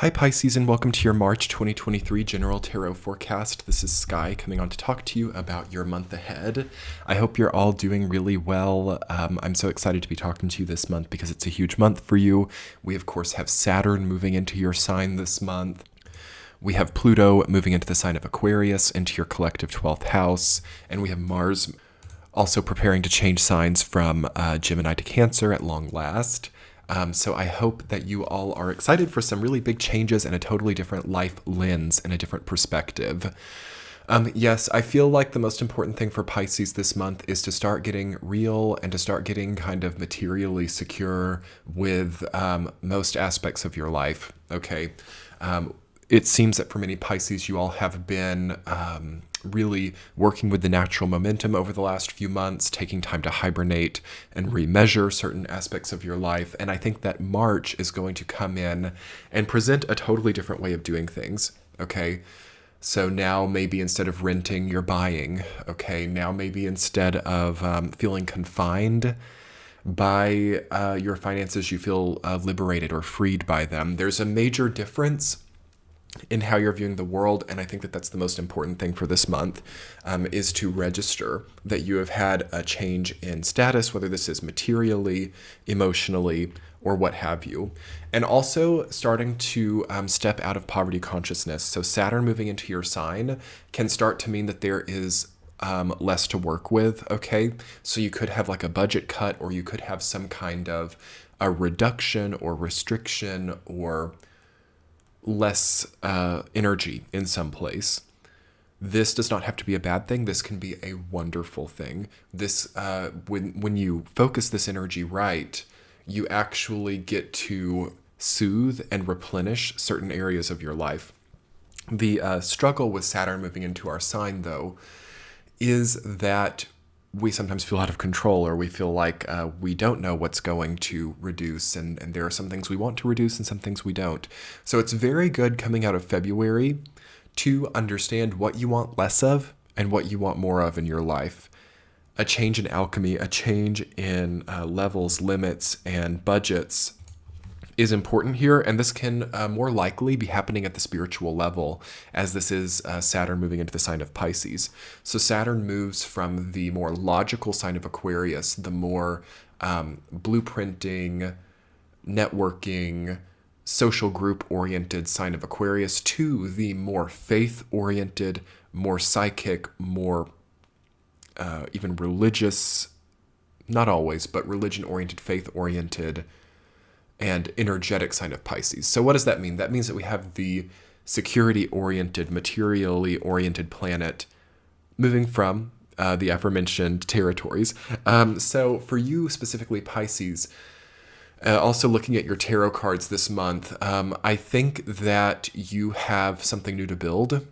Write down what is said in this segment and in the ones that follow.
Hi Pisces, and welcome to your March 2023 General Tarot Forecast. This is Sky coming on to talk to you about your month ahead. I hope you're all doing really well. I'm so excited to be talking to you this month because it's a huge month for you. We of course have Saturn moving into your sign this month. We have Pluto moving into the sign of Aquarius, into your collective 12th house, and we have Mars also preparing to change signs from Gemini to Cancer at long last. So I hope that you all are excited for some really big changes and a totally different life lens and a different perspective. Yes, I feel like the most important thing for Pisces this month is to start getting real and to start getting kind of materially secure with most aspects of your life. Okay. It seems that for many Pisces, you all have been really working with the natural momentum over the last few months, taking time to hibernate and remeasure certain aspects of your life. And I think that March is going to come in and present a totally different way of doing things. Okay. So now maybe instead of renting, you're buying. Okay. Now maybe instead of feeling confined by your finances, you feel liberated or freed by them. There's a major difference in how you're viewing the world, and I think that that's the most important thing for this month, is to register that you have had a change in status, whether this is materially, emotionally, or what have you. And also starting to step out of poverty consciousness. So Saturn moving into your sign can start to mean that there is less to work with, okay? So you could have like a budget cut, or you could have some kind of a reduction or restriction or less energy in some place. This does not have to be a bad thing. This can be a wonderful thing. This when you focus this energy right, you actually get to soothe and replenish certain areas of your life. The struggle with Saturn moving into our sign, though, is that we sometimes feel out of control, or we feel like we don't know what's going to reduce, and there are some things we want to reduce and some things we don't. So it's very good coming out of February to understand what you want less of and what you want more of in your life. A change in alchemy, a change in levels, limits, and budgets is important here, and this can more likely be happening at the spiritual level, as this is Saturn moving into the sign of Pisces. So Saturn moves from the more logical sign of Aquarius, the more blueprinting, networking, social group-oriented sign of Aquarius, to the more faith-oriented, more psychic, more even religious, not always, but religion-oriented, faith-oriented, and energetic sign of Pisces. So what does that mean? That means that we have the security-oriented, materially-oriented planet moving from the aforementioned territories. So for you specifically, Pisces, also looking at your tarot cards this month, I think that you have something new to build.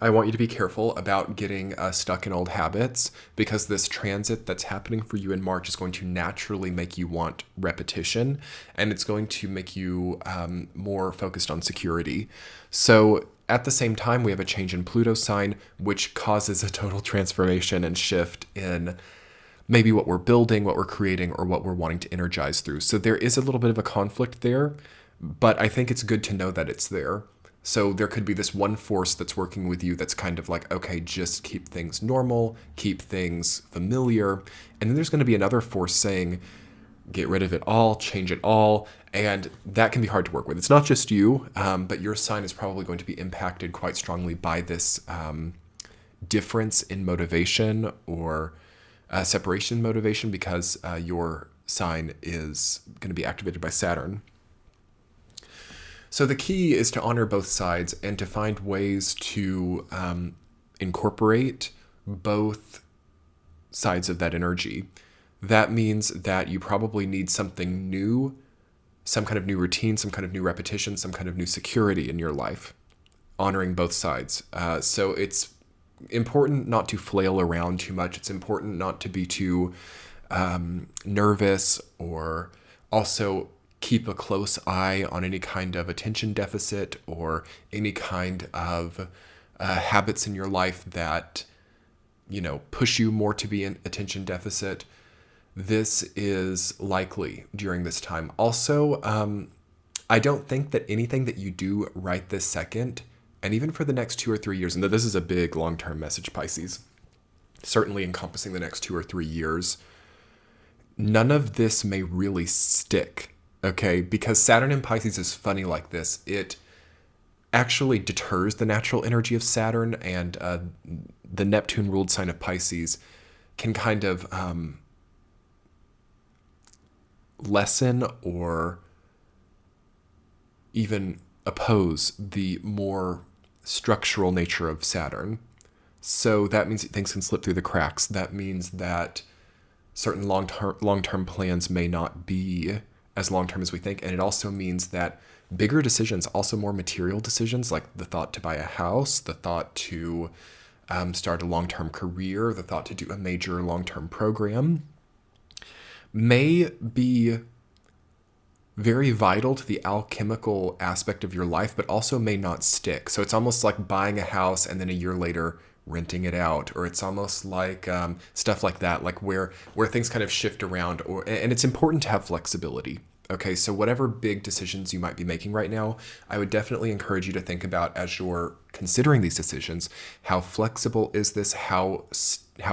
I want you to be careful about getting stuck in old habits, because this transit that's happening for you in March is going to naturally make you want repetition, and it's going to make you more focused on security. So at the same time, we have a change in Pluto sign, which causes a total transformation and shift in maybe what we're building, what we're creating, or what we're wanting to energize through. So there is a little bit of a conflict there, but I think it's good to know that it's there. So there could be this one force that's working with you that's kind of like, okay, just keep things normal, keep things familiar. And then there's going to be another force saying, get rid of it all, change it all. And that can be hard to work with. It's not just you, but your sign is probably going to be impacted quite strongly by this difference in motivation, or separation motivation, because your sign is going to be activated by Saturn. So the key is to honor both sides and to find ways to incorporate both sides of that energy. That means that you probably need something new, some kind of new routine, some kind of new repetition, some kind of new security in your life, honoring both sides. So it's important not to flail around too much. It's important not to be too nervous, or also keep a close eye on any kind of attention deficit or any kind of habits in your life that, push you more to be in attention deficit. This is likely during this time. Also, I don't think that anything that you do right this second, and even for the next 2 or 3 years, and this is a big long-term message, Pisces, certainly encompassing the next 2 or 3 years, none of this may really stick, okay? Because Saturn in Pisces is funny like this. It actually deters the natural energy of Saturn, and the Neptune-ruled sign of Pisces can kind of lessen or even oppose the more structural nature of Saturn. So that means things can slip through the cracks. That means that certain long-term plans may not be as long-term as we think. And it also means that bigger decisions, also more material decisions, like the thought to buy a house, the thought to start a long-term career, the thought to do a major long-term program, may be very vital to the alchemical aspect of your life, but also may not stick. So it's almost like buying a house and then a year later renting it out, or it's almost like stuff like that, like where things kind of shift around, and it's important to have flexibility. Okay, so whatever big decisions you might be making right now, I would definitely encourage you to think about, as you're considering these decisions, how flexible is this? How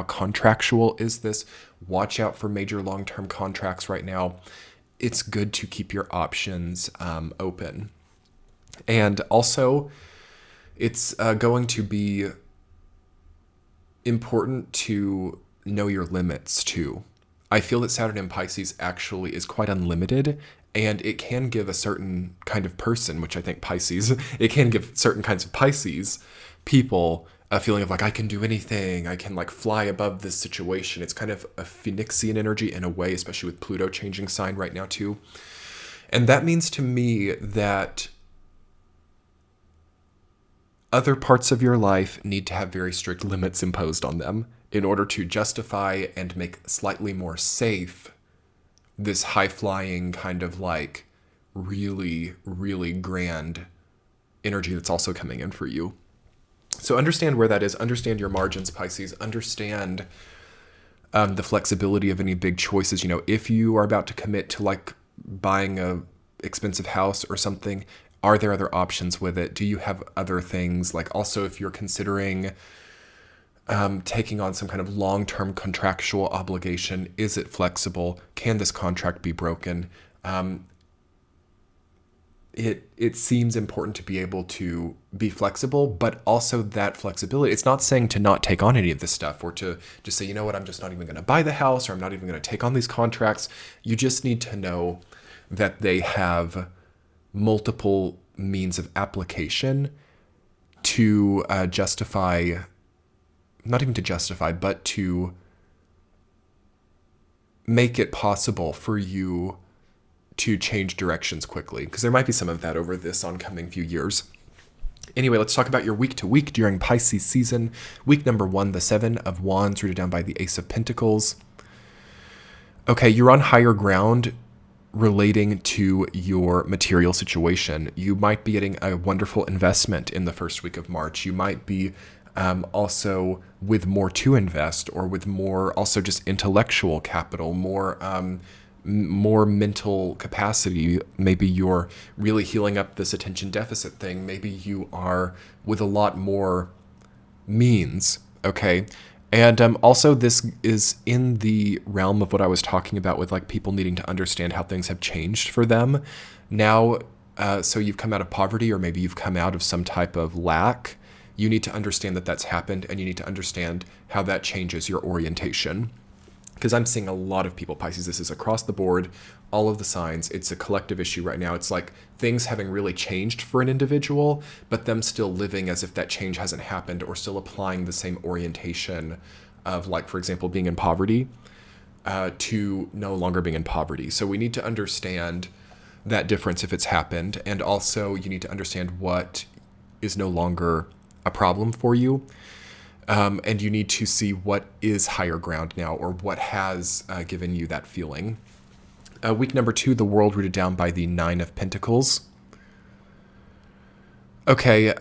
contractual is this? Watch out for major long-term contracts right now. It's good to keep your options open. And also, it's going to be important to know your limits too. I feel that Saturn in Pisces actually is quite unlimited, and it can give a certain kind of person, which I think Pisces, it can give certain kinds of Pisces people a feeling of like, I can do anything, I can like fly above this situation. It's kind of a Phoenixian energy in a way, especially with Pluto changing sign right now too. And that means to me that other parts of your life need to have very strict limits imposed on them in order to justify and make slightly more safe this high-flying kind of like really, really grand energy that's also coming in for you. So understand where that is. Understand your margins, Pisces. Understand the flexibility of any big choices. You know, if you are about to commit to like buying a expensive house or something, are there other options with it? Do you have other things? Like also, if you're considering taking on some kind of long-term contractual obligation, is it flexible? Can this contract be broken? It seems important to be able to be flexible, but also that flexibility, it's not saying to not take on any of this stuff or to just say, you know what, I'm just not even going to buy the house, or I'm not even going to take on these contracts. You just need to know that they have multiple means of application to justify, not even to justify, but to make it possible for you to change directions quickly, because there might be some of that over this oncoming few years. Anyway, let's talk about your week to week during Pisces season. Week number 1, the 7 of Wands, rooted down by the Ace of Pentacles. Okay, you're on higher ground relating to your material situation. You might be getting a wonderful investment in the first week of March. You might be also with more to invest, or with more also just intellectual capital, more mental capacity. Maybe you're really healing up this attention deficit thing. Maybe you are with a lot more means, okay? And also this is in the realm of what I was talking about with like people needing to understand how things have changed for them. Now, so you've come out of poverty, or maybe you've come out of some type of lack. You need to understand that that's happened, and you need to understand how that changes your orientation. Because I'm seeing a lot of people, Pisces, this is across the board, all of the signs. It's a collective issue right now. It's like things having really changed for an individual, but them still living as if that change hasn't happened, or still applying the same orientation of, like, for example, being in poverty to no longer being in poverty. So we need to understand that difference if it's happened. And also you need to understand what is no longer a problem for you. And you need to see what is higher ground now, or what has given you that feeling. Week number 2, the world rooted down by the 9 of Pentacles. Okay,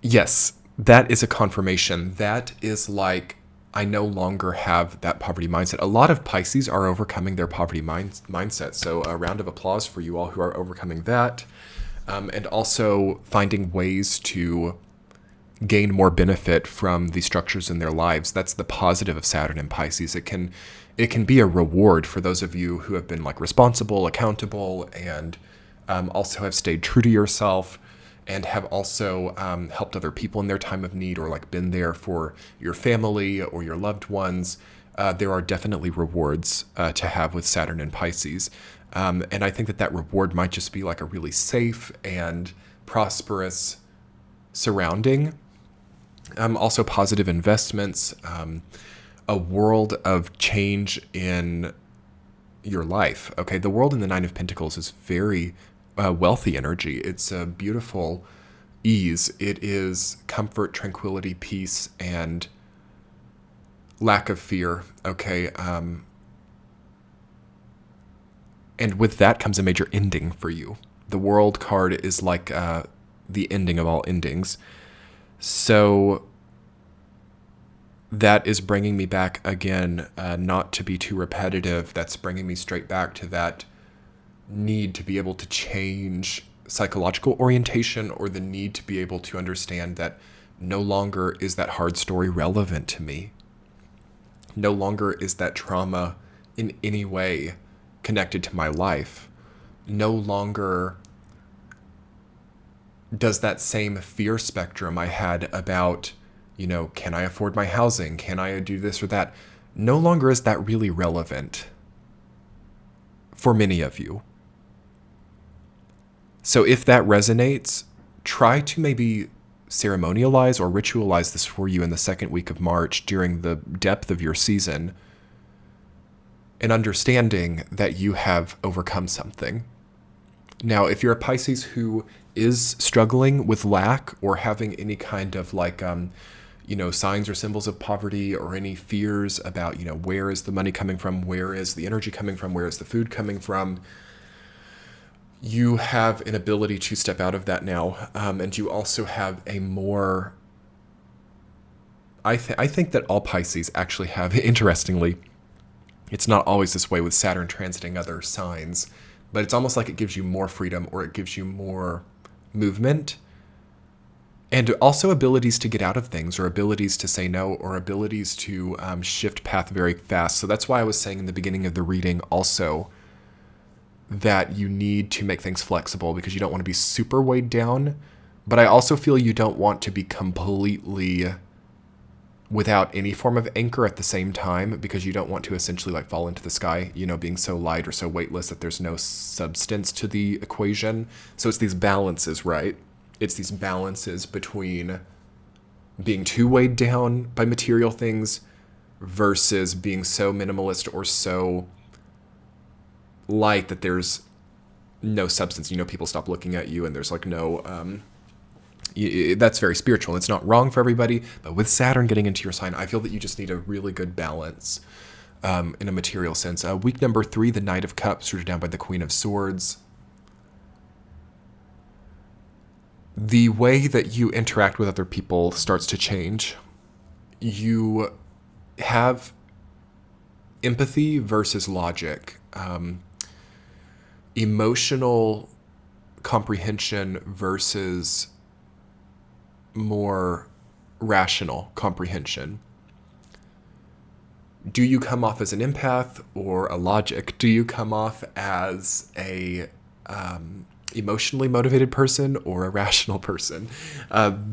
yes, that is a confirmation. That is like I no longer have that poverty mindset. A lot of Pisces are overcoming their poverty mindset. So a round of applause for you all who are overcoming that. And also finding ways to gain more benefit from the structures in their lives. That's the positive of Saturn and Pisces. It can be a reward for those of you who have been like responsible, accountable, and also have stayed true to yourself, and have also helped other people in their time of need, or like been there for your family or your loved ones. There are definitely rewards to have with Saturn and Pisces. And I think that reward might just be like a really safe and prosperous surrounding. Also positive investments, a world of change in your life. Okay, the world in the Nine of Pentacles is very wealthy energy. It's a beautiful ease. It is comfort, tranquility, peace, and lack of fear. Okay, and with that comes a major ending for you. The World card is like the ending of all endings. So that is bringing me back again, not to be too repetitive. That's bringing me straight back to that need to be able to change psychological orientation, or the need to be able to understand that no longer is that hard story relevant to me. No longer is that trauma in any way connected to my life. No longer does that same fear spectrum I had about, can I afford my housing? Can I do this or that? No longer is that really relevant for many of you. So if that resonates, try to maybe ceremonialize or ritualize this for you in the second week of March during the depth of your season, and understanding that you have overcome something. Now, if you're a Pisces who is struggling with lack, or having any kind of like, signs or symbols of poverty, or any fears about, where is the money coming from? Where is the energy coming from? Where is the food coming from? You have an ability to step out of that now. And you also have a more, I think that all Pisces actually have, interestingly, it's not always this way with Saturn transiting other signs, but it's almost like it gives you more freedom, or it gives you more movement, and also abilities to get out of things, or abilities to say no, or abilities to shift path very fast. So that's why I was saying in the beginning of the reading also that you need to make things flexible, because you don't want to be super weighed down, but I also feel you don't want to be completely without any form of anchor at the same time, because you don't want to essentially like fall into the sky, being so light or so weightless that there's no substance to the equation. So it's these balances, right? It's these balances between being too weighed down by material things versus being so minimalist or so light that there's no substance. People stop looking at you, and there's like no, that's very spiritual. It's not wrong for everybody, but with Saturn getting into your sign, I feel that you just need a really good balance in a material sense. Week number 3, the Knight of Cups, rooted down by the Queen of Swords. The way that you interact with other people starts to change. You have empathy versus logic, emotional comprehension versus more rational comprehension. Do you come off as an empath or a logic? Do you come off as a emotionally motivated person or a rational person?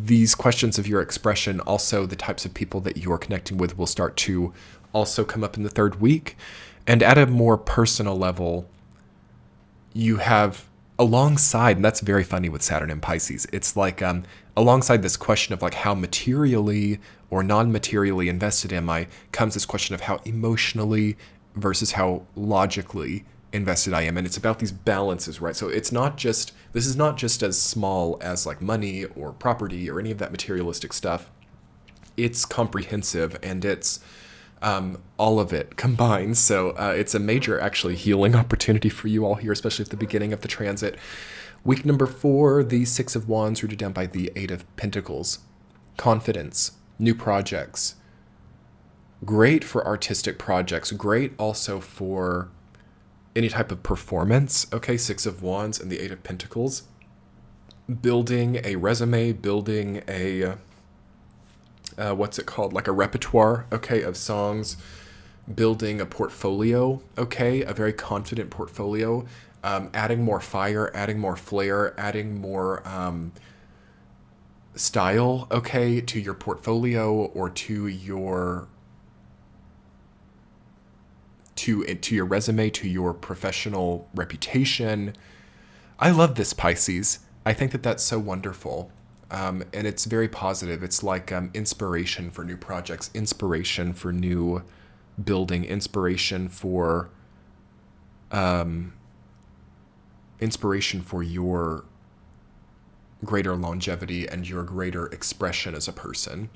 These questions of your expression, also the types of people that you are connecting with, will start to also come up in the third week. And at a more personal level, you have alongside, and that's very funny with Saturn and Pisces, it's like alongside this question of like how materially or non-materially invested am I, comes this question of how emotionally versus how logically invested I am. And it's about these balances, right? So this is not just as small as like money or property or any of that materialistic stuff. It's comprehensive, and it's all of it combined. So it's a major actually healing opportunity for you all here, especially at the beginning of the transit. Week number 4, the 6 of Wands, rooted down by the 8 of Pentacles. Confidence, new projects, Great for artistic projects. Great also for any type of performance. Okay, Six of Wands and the Eight of Pentacles. Building a resume, building a, what's it called? Like a repertoire, okay, of songs. Building a portfolio, okay, a very confident portfolio. Adding more fire, adding more flair, adding more style, okay, to your portfolio or to your to your resume, to your professional reputation. I love this, Pisces. I think that that's so wonderful. And it's very positive. It's like inspiration for new projects, inspiration for new building, inspiration for your greater longevity and your greater expression as a person.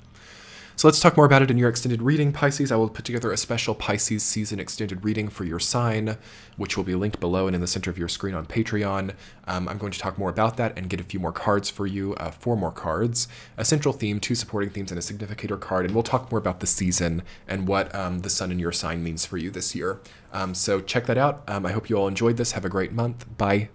So let's talk more about it in your extended reading, Pisces. I will put together a special Pisces season extended reading for your sign, which will be linked below and in the center of your screen on Patreon. I'm going to talk more about that and get a few more cards for you, 4 more cards, a central theme, 2 supporting themes, and a significator card. And we'll talk more about the season and what the sun in your sign means for you this year. So check that out. I hope you all enjoyed this. Have a great month. Bye.